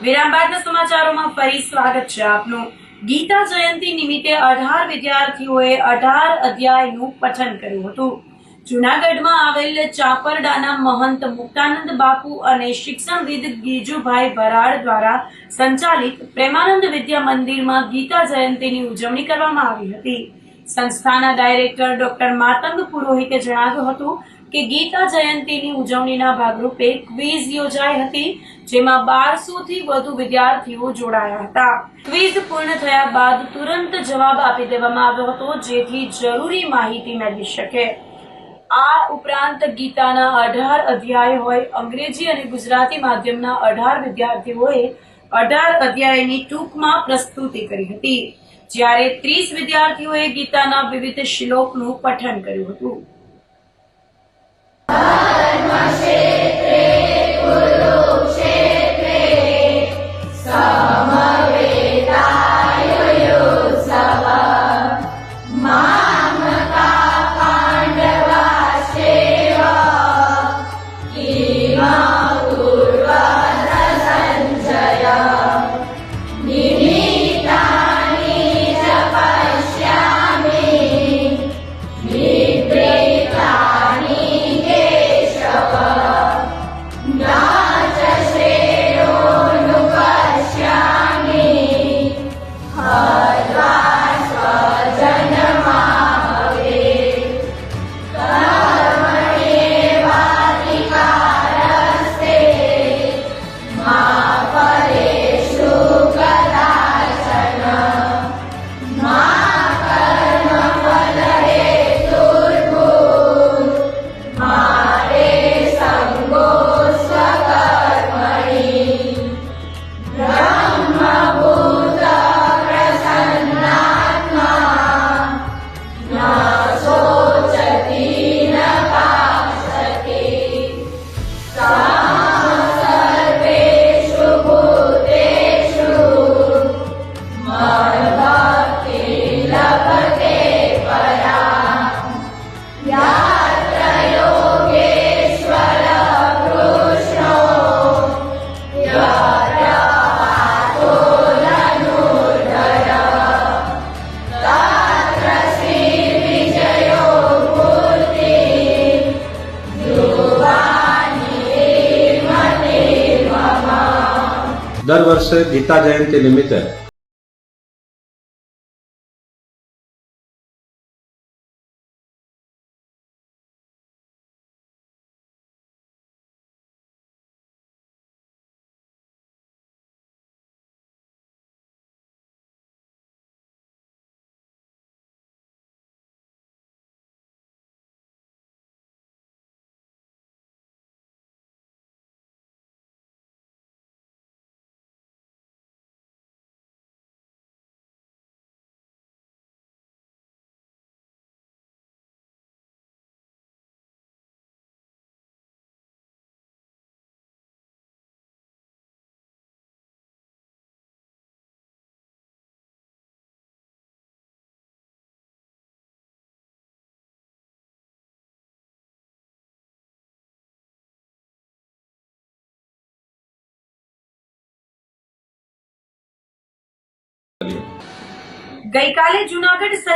વિરામ બાદના સમાચારોમાં ફરી સ્વાગત છે આપનું। ગીતા જયંતિ નિમિત્તે 18 વિદ્યાર્થીઓએ 18 અધ્યાયનું પઠન કર્યું હતું। જૂનાગઢમાં આવેલ ચાપરડાના મહંત મુક્તાનંદ બાપુ અને શિક્ષણવિદ ગીજુભાઈ ભરાડ દ્વારા સંચાલિત પ્રેમાનંદ વિદ્યા મંદિરમાં ગીતા જયંતિની ઉજવણી કરવામાં આવી હતી। સંસ્થાના ડાયરેક્ટર ડોક્ટર માતંગ પુરોહિતે જણાવ્યું હતું કે ગીતા જયંતિની ઉજવણીના ભાગરૂપે ક્વિઝ યોજાઈ હતી, જેમાં 1200 થી વધુ વિદ્યાર્થીઓ જોડાયા હતા। ક્વિઝ પૂર્ણ થયા બાદ તુરંત જવાબ આપી દેવામાં આવ્યો હતો, જેથી જરૂરી માહિતી મેળવી શકે। આ ઉપરાંત ગીતાના 18 અધ્યાય હોય, અંગ્રેજી અને ગુજરાતી માધ્યમના 18 વિદ્યાર્થીઓએ 18 અધ્યાયની ટૂંકમાં પ્રસ્તુતિ કરી હતી, જ્યારે 30 વિદ્યાર્થીઓએ ગીતાના વિવિધ શ્લોકનું પઠન કર્યું હતું। દર વર્ષે ગીતા જયંતિ નિમિત્તે ગઈકાલે જૂનાગઢ